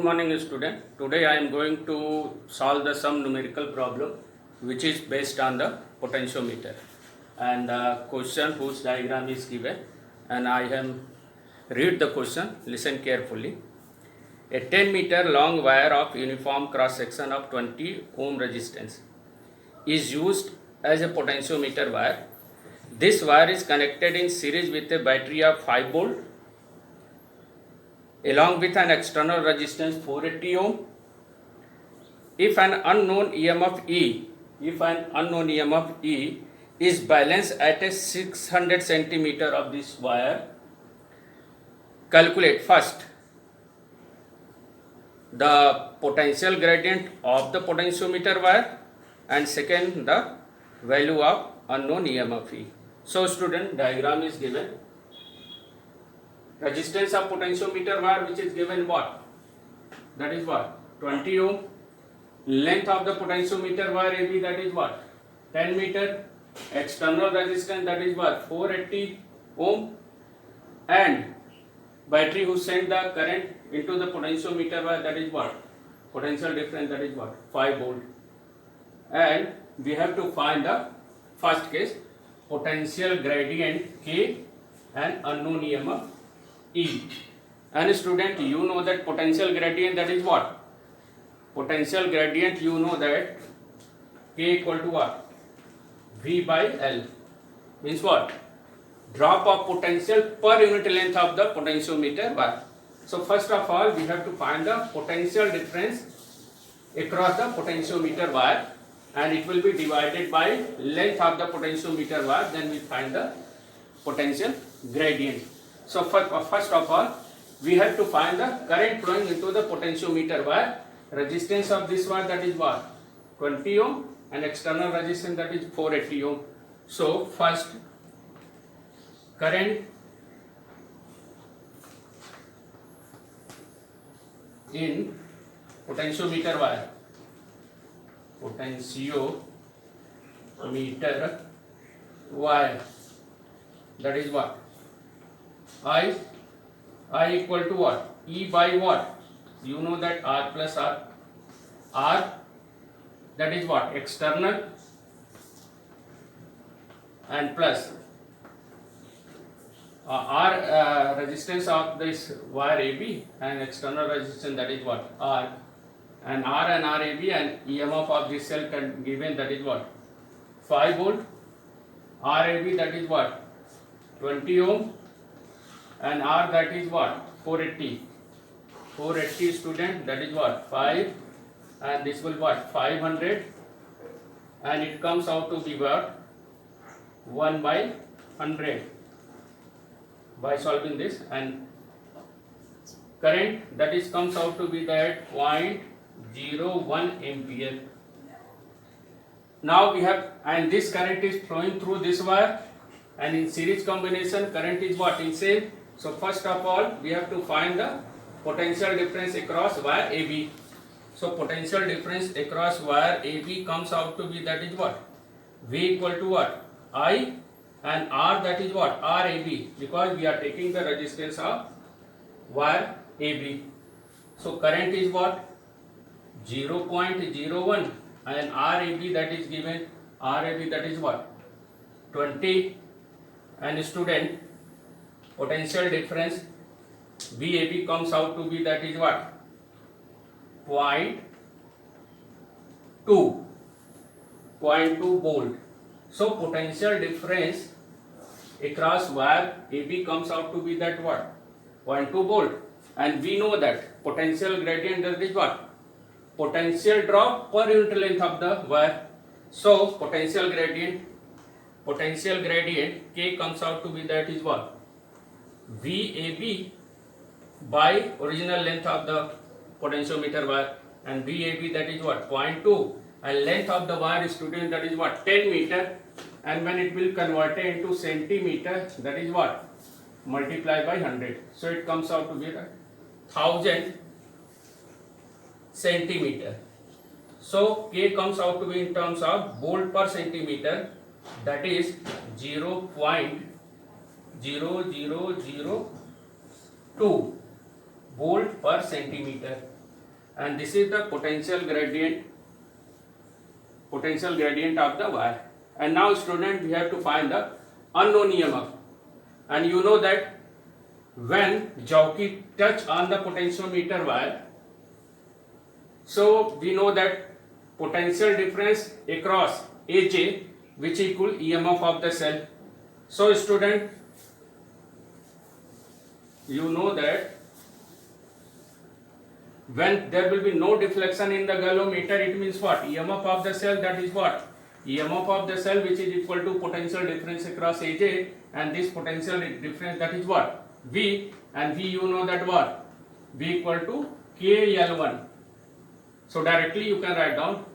Good morning student. Today I am going to solve the some numerical problem which is based on the potentiometer and the question whose diagram is given, and I am read the question, listen carefully. A 10-meter long wire of uniform cross section of 20 ohm resistance is used as a potentiometer wire. This wire is connected in series with a battery of 5 volt along with an external resistance 480 ohm. If an unknown EMF E is balanced at a 600 centimeter of this wire, calculate first the potential gradient of the potentiometer wire and second the value of unknown EMF E. So student, diagram is given. Resistance of potentiometer wire which is given what? That is what? 20 ohm. Length of the potentiometer wire AB, that is what? 10 meter. External resistance, that is what? 480 ohm. And battery who send the current into the potentiometer wire, that is what? Potential difference, that is what? 5 volt. And we have to find the first case potential gradient K and unknown EMF E. And student, you know that potential gradient, that is what? Potential gradient, you know that K equal to what? V by L. Means what? Drop of potential per unit length of the potentiometer wire. So first of all, we have to find the potential difference across the potentiometer wire, and it will be divided by length of the potentiometer wire. Then we find the potential gradient. So first of all, we have to find the current flowing into the potentiometer wire. Resistance of this wire, that is what? 20 ohm, and external resistance, that is 480 ohm. So first, current in potentiometer wire. Potentiometer wire, that is what? I equal to what? E by what? You know that R plus R. R, that is what? External, and plus R resistance of this wire AB, and external resistance, that is what? R. And RAB and EMF of this cell given, that is what? 5 volt. RAB, that is what? 20 ohm. And R, that is what? 480. 480 student, that is what? 5. And this will what? 500. And it comes out to be what? 1 by 100 by solving this. And current, that is comes out to be that 0.01 ampere. Now we have, and this current is flowing through this wire, and in series combination current is what? In same. So first of all, we have to find the potential difference across wire AB. So potential difference across wire AB comes out to be, that is what? V equal to what? I, and R, that is what? RAB, because we are taking the resistance of wire AB. So current is what? 0.01, and RAB, that is given, RAB, that is what? 20. And student, potential difference VAB comes out to be, that is what? 0.2 volt. So potential difference across wire AB comes out to be that what? 0.2 volt. And we know that potential gradient, that is what? Potential drop per unit length of the wire. So potential gradient K comes out to be, that is what? VAB by original length of the potentiometer wire, and VAB, that is what? 0.2, and length of the wire, student, that is what? 10 meter, and when it will convert it into centimeter, that is what? Multiply by 100. So it comes out to be 1000 centimeter. So K comes out to be in terms of volt per centimeter, that is 0.0002 volt per centimeter. and this is the potential gradient of the wire. And now student, we have to find the unknown EMF, and you know that when jockey touch on the potentiometer wire, so we know that potential difference across AJ which equal EMF of the cell. So student, you know that when there will be no deflection in the galvanometer, it means what? EMF of the cell, that is what? EMF of the cell which is equal to potential difference across AJ, and this potential difference, that is what? V, and V you know that what? V equal to KL1. So directly you can write down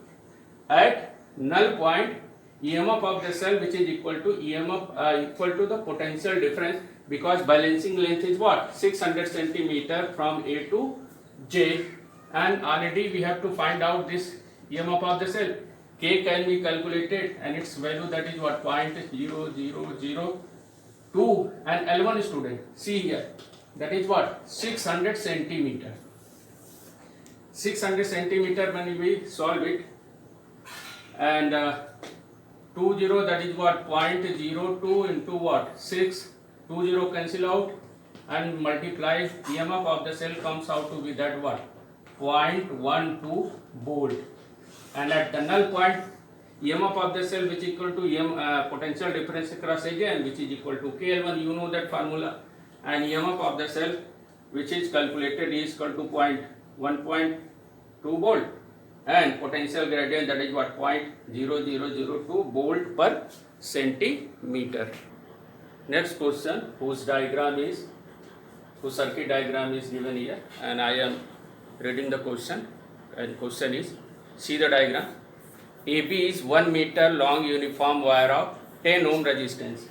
at null point EMF of the cell which is equal to EMF equal to the potential difference, because balancing length is what? 600 centimeter from A to J, and already we have to find out this EMF of the cell. K can be calculated, and its value, that is what? 0.0002, and L1 student, see here, that is what? 600 centimeter. 600 centimeter when we solve it, and 20, that is what? 0.02 into what? 6, 20 cancel out, and multiply EMF of the cell comes out to be that what? 0.12 volt. And at the null point, EMF of the cell which equal to potential difference across AJ, which is equal to KL1, you know that formula, and EMF of the cell which is calculated is equal to 1.2 volt, and potential gradient, that is what? 0.0002 volt per centimeter. Next question, whose circuit diagram is given here, and I am reading the question, and question is, see the diagram. AB is 1 meter long uniform wire of 10 ohm resistance.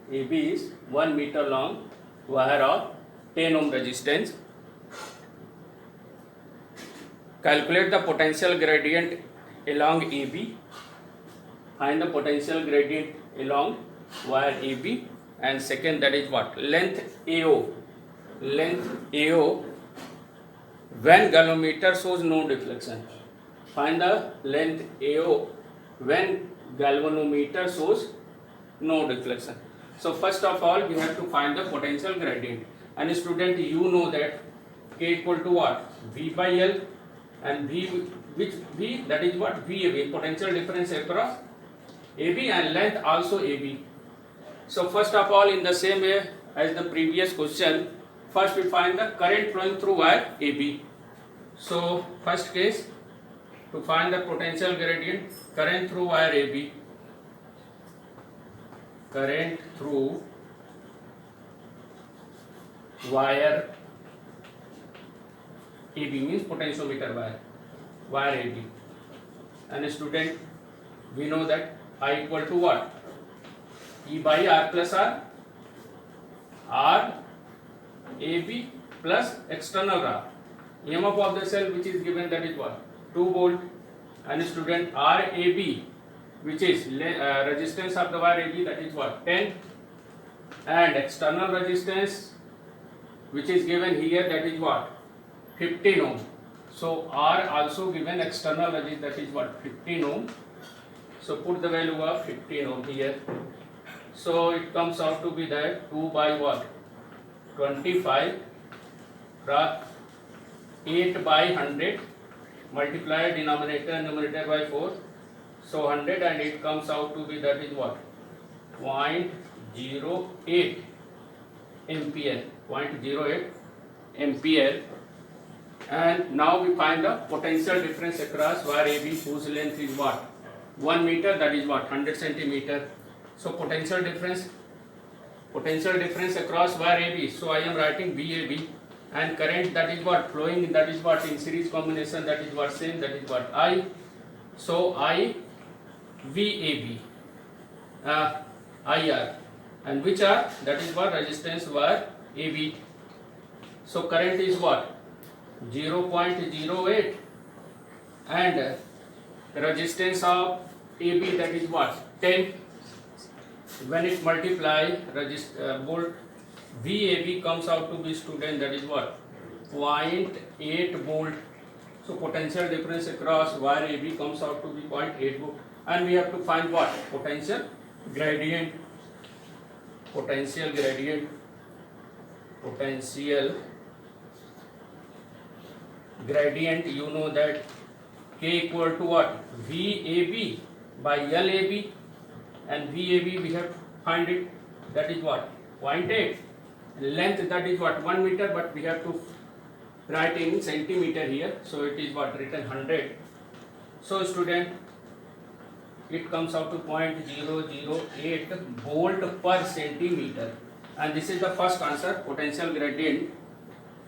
AB is 1 meter long wire of 10 ohm resistance. Calculate the potential gradient along AB. Find the potential gradient along wire AB. And second, that is what? Length AO. Length AO when galvanometer shows no deflection. Find the length AO when galvanometer shows no deflection. So first of all, we have to find the potential gradient. And student, you know that K equal to what? V by L, and V, which V, that is what? VAB, potential difference across AB, and length also AB. So first of all, in the same way as the previous question, first we find the current flowing through wire AB. So first case, to find the potential gradient, current through wire AB. Current through wire AB means potentiometer wire AB. And student, we know that I equal to what? E by R plus R, R AB plus external R. EMF of the cell which is given, that is what? 2 volt. And student, RAB, which is resistance of the wire AB, that is what? 10. And external resistance which is given here, that is what? 15 ohm. So R also given external resistance, that is what? 15 ohm. So put the value of 15 ohm here. So it comes out to be that 2 by what? 25 8 by 100, multiply denominator and numerator by 4. So 100, and it comes out to be, that is what? 0.08 ampere. 0.08 ampere. And now we find the potential difference across wire AB, whose length is what? 1 meter, that is what? 100 centimeter. So potential difference across wire AB. So I am writing VAB, and current, that is what? Flowing, that is what? In series combination, that is what? Same, that is what? I. So I VAB, IR, and which are, that is what? Resistance wire AB. So current is what? 0.08, and resistance of AB, that is what? 10. When it multiply volt, VAB comes out to be, student, that is what? 0.8 volt. So potential difference across wire AB comes out to be 0.8 volt, and we have to find what? Potential gradient. Potential gradient. Potential gradient, you know that K equal to what? VAB by LAB, and VAB we have to find it, that is what? 0.8. Length, that is what? 1 meter, but we have to write in centimeter here, so it is what? Written 100. So student, it comes out to 0.008 volt per centimeter, and this is the first answer. Potential gradient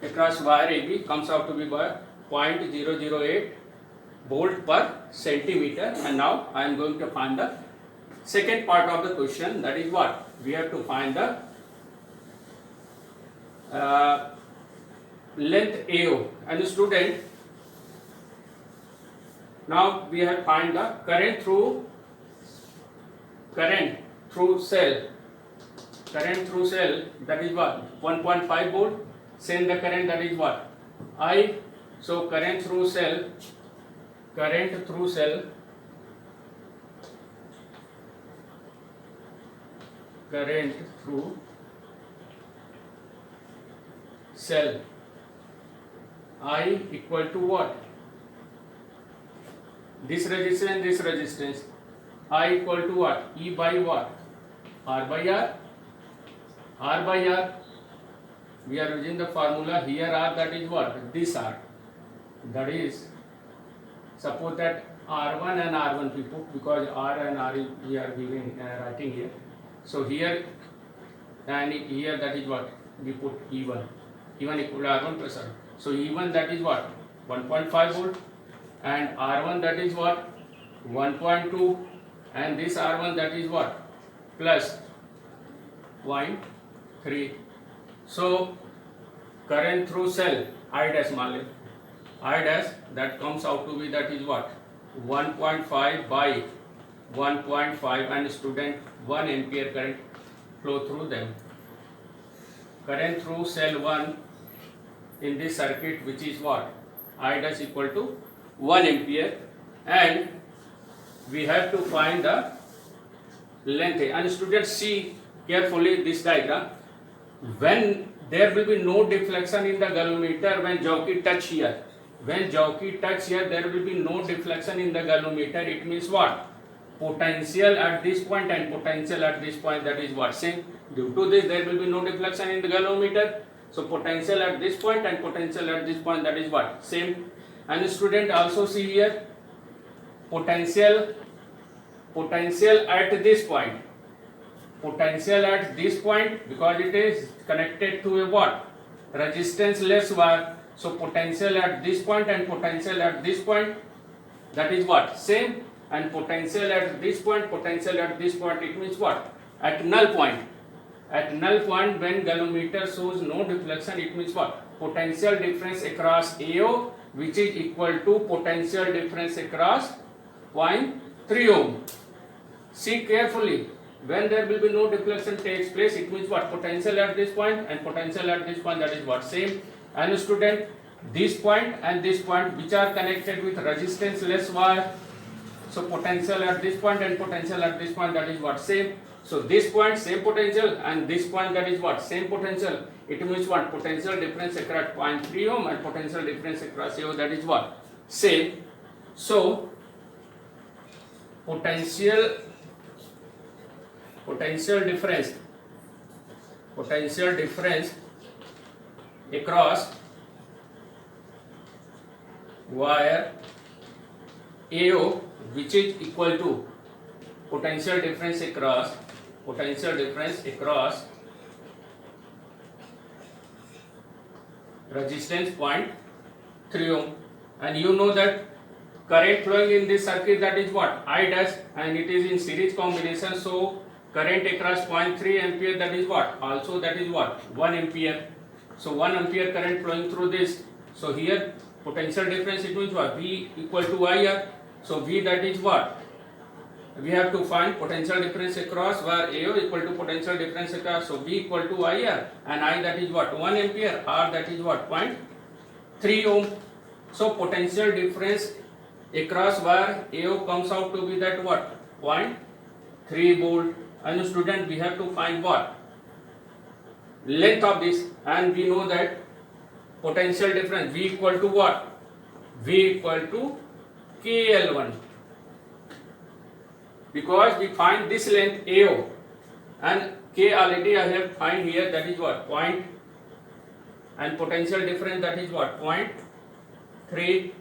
across wire AB comes out to be by 0.008 volt per centimeter. And now I am going to find the second part of the question, that is what? We have to find the length AO. And student, now we have find the current through cell. Current through cell, that is what? 1.5 volt. Send the current, that is what? I. So current through cell I equal to what? This resistance. I equal to what? E by what? R by R. R by R. We are using the formula here. R, that is what? This R. That is, suppose that R1 and R1 we put, because R and R we are giving writing here. So here and here, that is what? We put E1. E1 equal to R1 plus R. So E1, that is what? 1.5 volt, and R1, that is what? 1.2, and this R1, that is what? Plus 0.3. So current through cell, I dash मान ले, I dash, that comes out to be, that is what? 1.5 by 1.5, and student, 1 ampere current flow through them. Current through cell 1 in this circuit, which is what? I dash equal to 1 ampere, and we have to find the length. And students, see carefully this diagram. When there will be no deflection in the galvanometer when jockey touch here. When jockey touch here, there will be no deflection in the galvanometer. It means what? Potential at this point and potential at this point, that is what? Same. Due to this, there will be no deflection in the galvanometer. So potential at this point and potential at this point, that is what? Same. And student, also see here potential at this point. Potential at this point, because it is connected to a what? Resistance less wire. So potential at this point and potential at this point, that is what? Same. And potential at this point, potential at this point, it means what? At null point. At null point, when galvanometer shows no deflection, it means what? Potential difference across AO, which is equal to potential difference across 0.3 ohm. See carefully. When there will be no deflection takes place, it means what? Potential at this point and potential at this point, that is what? Same. And student, this point and this point, which are connected with resistance less wire. So potential at this point and potential at this point, that is what? Same. So this point same potential, and this point, that is what? Same potential. It means what? Potential difference across 0.3 ohm and potential difference across AO, that is what? Same. So potential difference across wire AO, which is equal to potential difference across resistance 0.3 ohm. And you know that current flowing in this circuit, that is what? I dash, and it is in series combination. So current across 0.3 ampere, that is what? Also that is what? 1 ampere. So 1 ampere current flowing through this. So here potential difference, it means what? V equal to IR. So V, that is what? We have to find potential difference across where AO equal to potential difference across. So V equal to IR, and I, that is what? 1 ampere. R, that is what? 0.3 ohm. So potential difference across wire AO comes out to be that what? 0.3 volt. And student, we have to find what? Length of this, and we know that potential difference V equal to what? V equal to KL1, because we find this length AO and K already I have find here, that is what? Point, and potential difference, that is what? 0.3,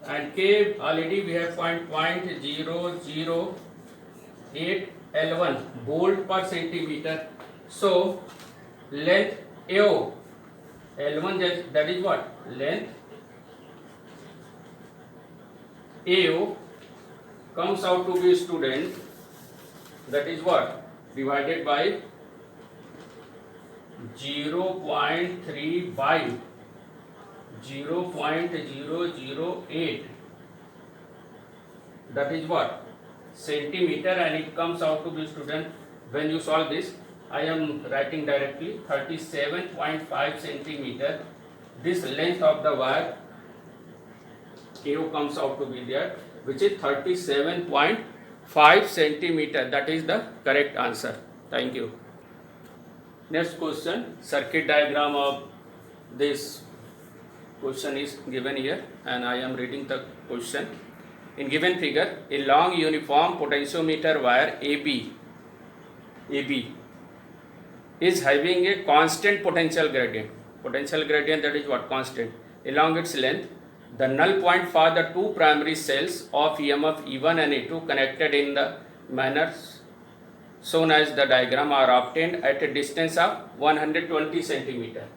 and K already we have find 0.008 L1 volt per centimeter. So length AO L1, that is what? Length AO comes out to be, student, that is what? Divided by 0.3 by 0.008, that is what? Centimeter, and it comes out to be, student, when you solve this, I am writing directly 37.5 centimeter. This length of the wire AO comes out to be there, which is 37.5 centimeter. That is the correct answer. Thank you. Next question, circuit diagram of this question is given here, and I am reading the question. In given figure, a long uniform potentiometer wire AB is having a constant potential gradient. Potential gradient, that is what? Constant. Along its length, the null point for the two primary cells of EMF E1 and E2 connected in the manner shown as the diagram are obtained at a distance of 120 centimeter.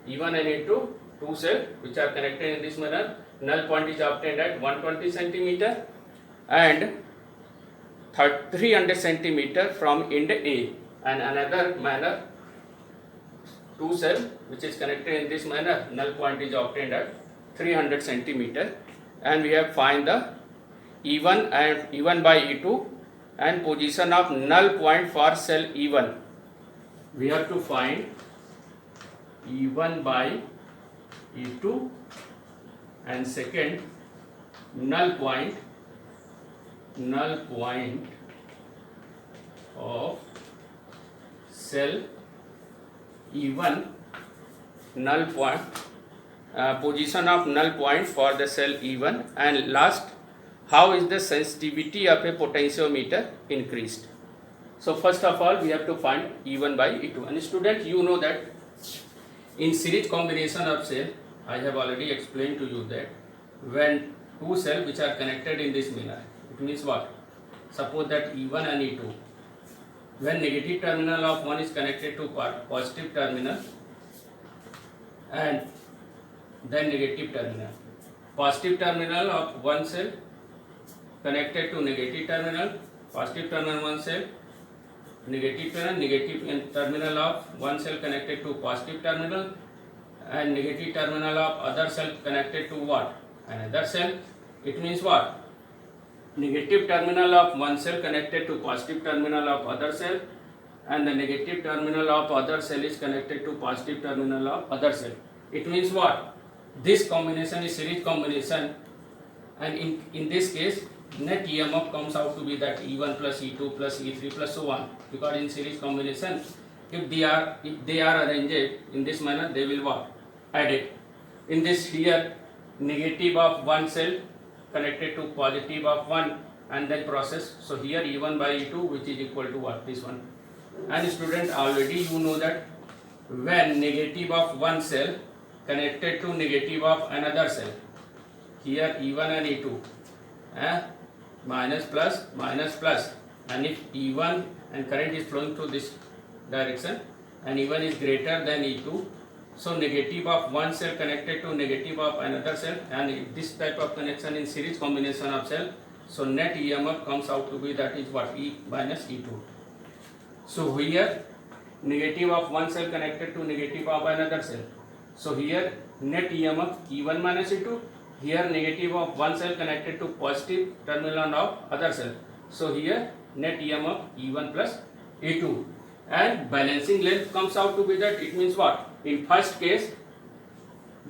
E1 and E2, two cells which are connected in this manner, null point is obtained at 120 centimeter and 300 centimeter from end A, and another manner, two cell which is connected in this manner, null point is obtained at 300 centimeter, and we have find the E1 and E1 by E2 and position of null point for cell E1. We have to find E1 by E2 and second null point of cell E1, null point, position of null point for the cell E1, and last, how is the sensitivity of a potentiometer increased. So first of all, we have to find E1 by E2, and student, you know that in series combination of cell, I have already explained to you that when two cells which are connected in this manner, it means what? Suppose that E1 and E2, when negative terminal of one is connected to positive terminal and then negative terminal, positive terminal of one cell connected to negative terminal, positive terminal one cell, negative terminal of one cell connected to positive terminal, and negative terminal of other cell connected to what? Another cell. It means what? Negative terminal of one cell connected to positive terminal of other cell, and the negative terminal of other cell is connected to positive terminal of other cell. It means what? This combination is series combination, and in this case net EMF comes out to be that E1 plus E2 plus E3 plus so on, because in series combination, if they are arranged in this manner, they will what? Added. In this here, negative of one cell connected to positive of one, and then process. So here E1 by E2, which is equal to what? This one. And student, already you know that when negative of one cell connected to negative of another cell, here E1 and E2, minus plus, and if E1 and current is flowing to this direction and E1 is greater than E2, so negative of one cell connected to negative of another cell, and this type of connection in series combination of cell, so net EMF comes out to be that is what? E minus E2. So here negative of one cell connected to negative of another cell, so here net EMF E1 minus E2, here negative of one cell connected to positive terminal of other cell, so here net EMF E1 plus E2, and balancing length comes out to be that, it means what? In first case,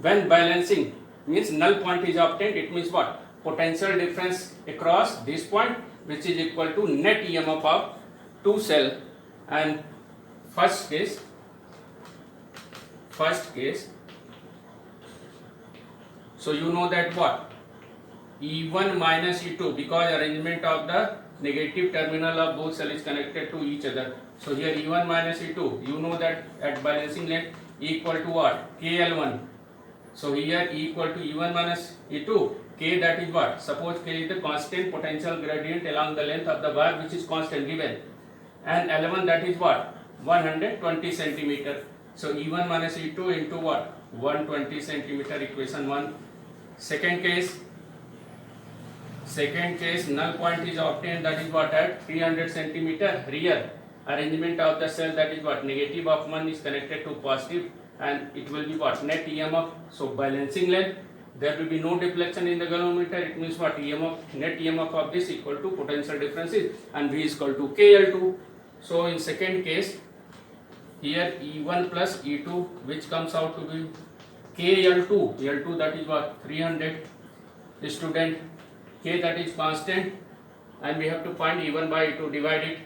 when balancing means null point is obtained. It means what? Potential difference across this point, which is equal to net EMF of two cell. And first case, so you know that what? E1 minus E2, because arrangement of the negative terminal of both cell is connected to each other. So here E1 minus E2, you know that at balancing length E equal to what? KL1. So here E equal to E1 minus E2, K that is what? Suppose K is the constant potential gradient along the length of the wire, which is constant given, and L1 that is what? 120 centimeter. So E1 minus E2 into what? 120 centimeter, equation 1. Second case, null point is obtained, that is what? At 300 centimeter rear. Arrangement of the cell, that is what? Negative of 1 is connected to positive, and it will be what? Net EMF. So balancing length, there will be no deflection in the galvanometer. It means what? EMF, net EMF of this equal to potential differences, and V is equal to KL2. So in second case, here E1 plus E2, which comes out to be KL2. L2 that is what? 300. Student, K that is constant, and we have to find E1 by E2, divide it.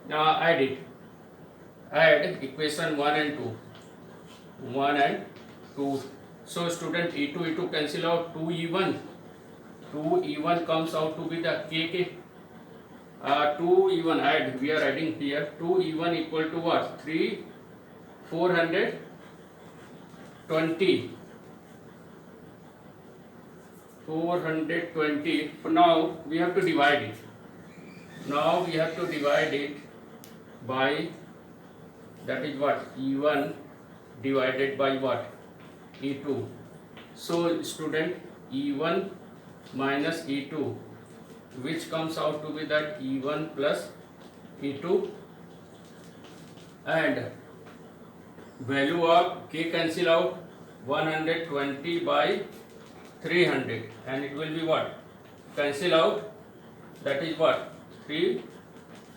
Now add it. Add equation 1 and 2. 1 and 2. So student, E2 cancel out, 2E1. 2E1 comes out to be the KK. 2E1 add, we are adding here. 2E1 equal to what? 420. Now we have to divide it. By, that is what? E1 divided by what? E2. So student, E1 minus E2, which comes out to be that E1 plus E2, and value of K cancel out, 120 by 300, and it will be what? Cancel out, that is what? 3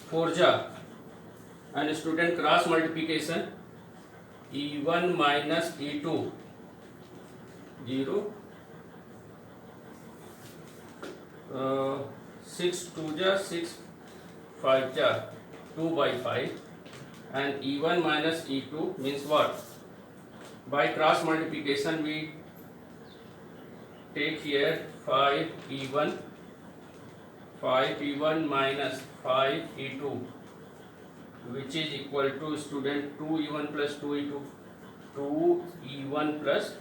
4 ja, and student, cross multiplication, E1 minus E2, 0, 6 2 ja, 6 5 ja, 2 by 5, and E1 minus E2 means what? By cross multiplication we take here 5E1 minus 5E2, which is equal to student 2E1 plus 2E2, 2E1 plus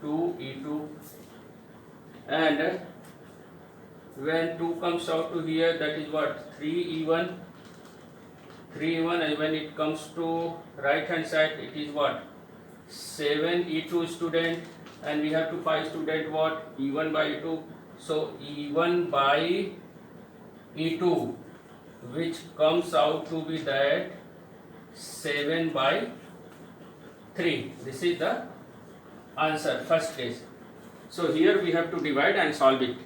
2E2, and when 2 comes out to here, that is what? 3E1, and when it comes to right hand side, it is what? 7E2 student, and we have to find student what? E1 by E2. So E1 by E2, which comes out to be that 7 by 3. This is the answer, first case. So here we have to divide and solve it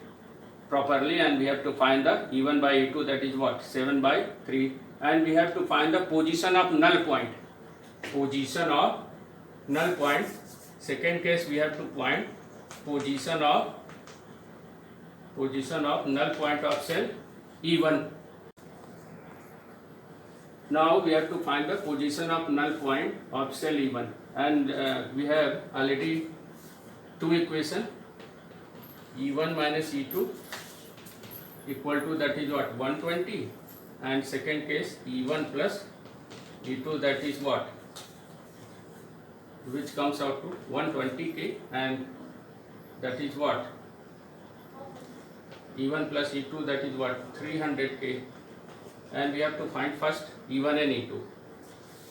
properly, and we have to find the E1 by E2, that is what? 7 by 3, and we have to find the position of null point. Second case, we have to find position of null point of cell E1. Now we have to find the position of null point of cell E1, and we have already two equations, E1 minus E2 equal to, that is what? 120, and second case E1 plus E2, that is what? Which comes out to 120K, and that is what? E1 plus E2, that is what? 300K, and we have to find first E1 and E2.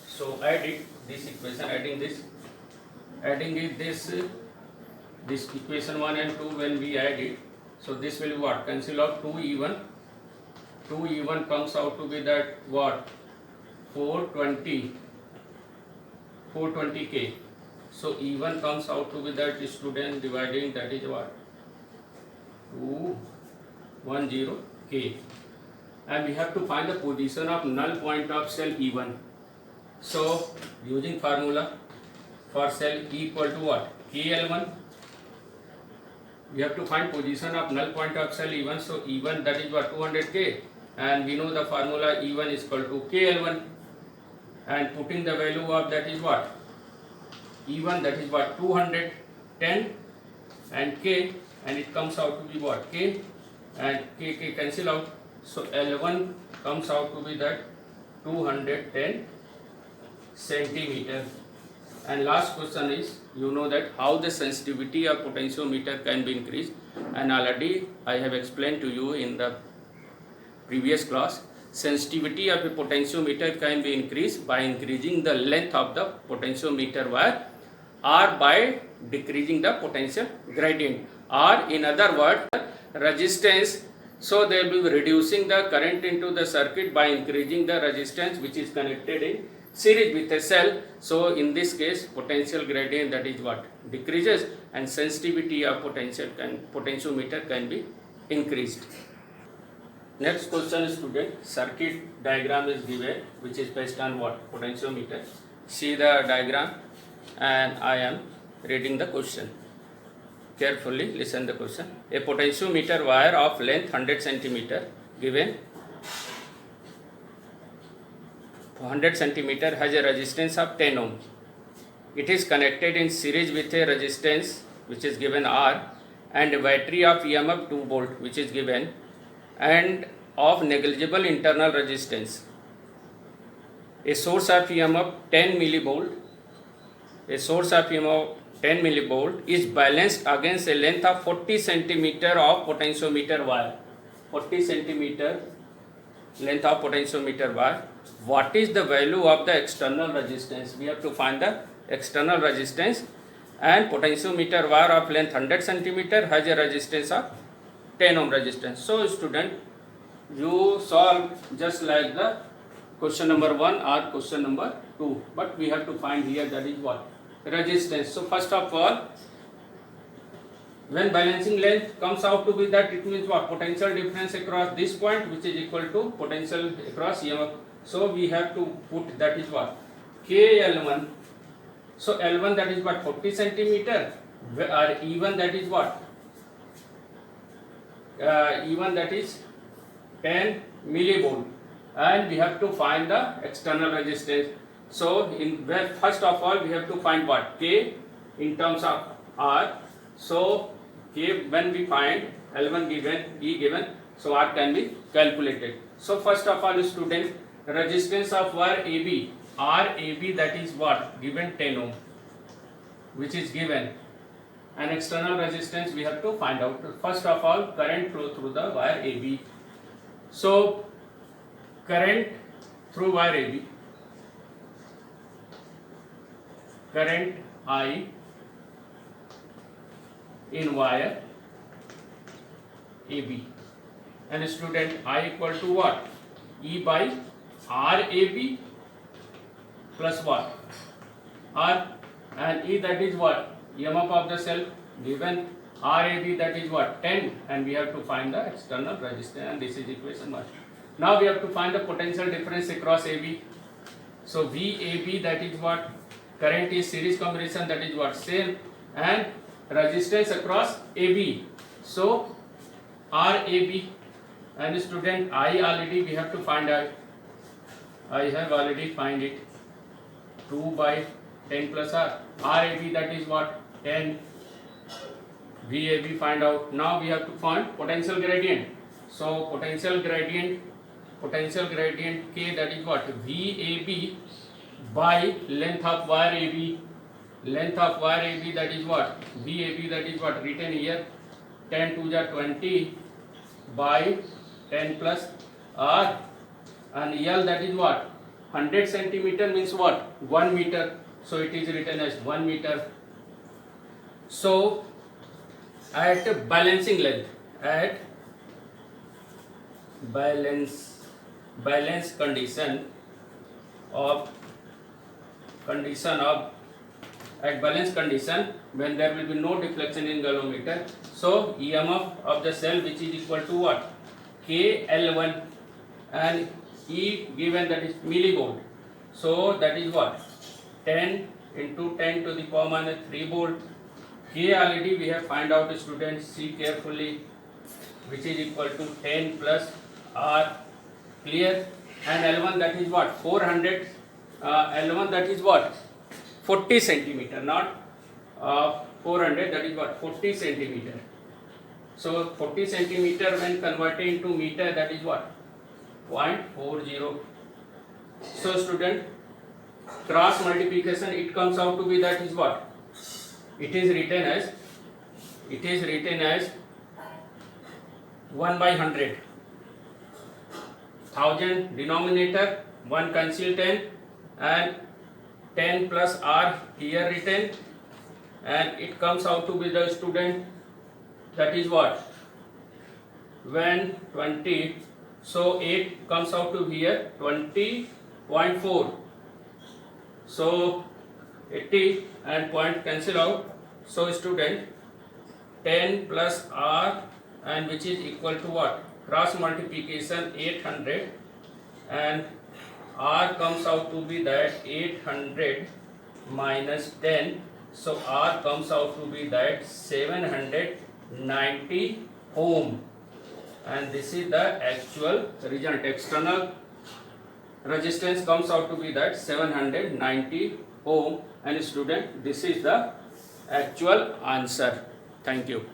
So add it, this equation, adding it, this equation 1 and 2, when we add it, so this will be what? Cancel out 2E1 comes out to be that what? 420K. So E1 comes out to be that student dividing, that is what? 210K, and we have to find the position of null point of cell E1. So using formula for cell E equal to what? KL1 we have to find position of null point of cell E1. So E1 that is what 200K, and we know the formula E1 is equal to KL1, and putting the value of that is what E1 that is what 210 and K, and it comes out to be what K, and K cancel out, so L1 comes out to be that 210 centimeter. And last question is, you know that how the sensitivity of potentiometer can be increased, and already I have explained to you in the previous class. Sensitivity of a potentiometer can be increased by increasing the length of the potentiometer wire, or by decreasing the potential gradient, or in other words resistance. So they will be reducing the current into the circuit by increasing the resistance which is connected in series with a cell. So in this case potential gradient that is what decreases, and sensitivity of potentiometer can be increased. Next question, student, circuit diagram is given which is based on what potentiometer. See the diagram, and I am reading the question. Carefully listen the question. A potentiometer wire of length 100 centimeter given 100 centimeter has a resistance of 10 ohm. It is connected in series with a resistance which is given R, and a battery of EMF 2 volt which is given, and of negligible internal resistance. A source of EMF 10 millivolt. A source of EMF 10 millivolt is balanced against a length of 40 centimeter of potentiometer wire. 40 centimeter length of potentiometer wire. What is the value of the external resistance? We have to find the external resistance, and potentiometer wire of length 100 centimeter has a resistance of 10 ohm resistance. So student, you solve just like the question number 1 or question number 2, but we have to find here that is what resistance. So first of all, when balancing length comes out to be that, it means what potential difference across this point which is equal to potential across EMF. So we have to put that is what KL1. So L1 that is what 40 centimeter, or E1 that is what E1 that is 10 millivolt, and we have to find the external resistance. So in where first of all we have to find what K in terms of R. So K, when we find L1 given, E given, so R can be calculated. So first of all student, resistance of wire AB, RAB that is what given 10 ohm which is given, and external resistance we have to find out. First of all, current flow through the wire AB. So current through wire AB, current I in wire AB, and student I equal to what E by RAB plus what R, and E that is what EMF of the cell given, RAB that is what 10, and we have to find the external resistance, and this is equation 1. Now we have to find the potential difference across AB. So VAB that is what current is series combination that is what same, and resistance across AB. So RAB, and student I already we have to find out. I have already find it 2 by 10 plus R. RAB that is what 10. VAB find out. Now we have to find potential gradient. So potential gradient K that is what VAB by length of wire AB. Length of wire AB that is what VAB that is what written here 10 to the 20 by 10 plus R, and L that is what 100 centimeter means what 1 meter. So it is written as 1 meter. So at balancing length, at balance condition of at balance condition, when there will be no deflection in galvanometer, so EMF of the cell which is equal to what KL1, and E given that is millivolt. So that is what 10 into 10 to the power minus 3 volt, K already we have find out, students, see carefully, which is equal to 10 plus R, clear? And L1 that is what? 400, L1 that is what? 40 centimeter, not 400, that is what? 40 centimeter. So 40 centimeter when converted into meter, that is what? 0.40. So student, cross multiplication, it comes out to be, that is what? It is written as 1 by 100. 1000 denominator, 1 cancel 10, and 10 plus R here written, and it comes out to be, the student, that is what? When 20, so 8 comes out to here 20.4. So 80 and point cancel out. So student, 10 plus R, and which is equal to what? Cross multiplication 800, and R comes out to be that 800 minus 10. So R comes out to be that 790 ohm, and this is the actual result. External resistance comes out to be that 790 ohm, and student, this is the actual answer. Thank you.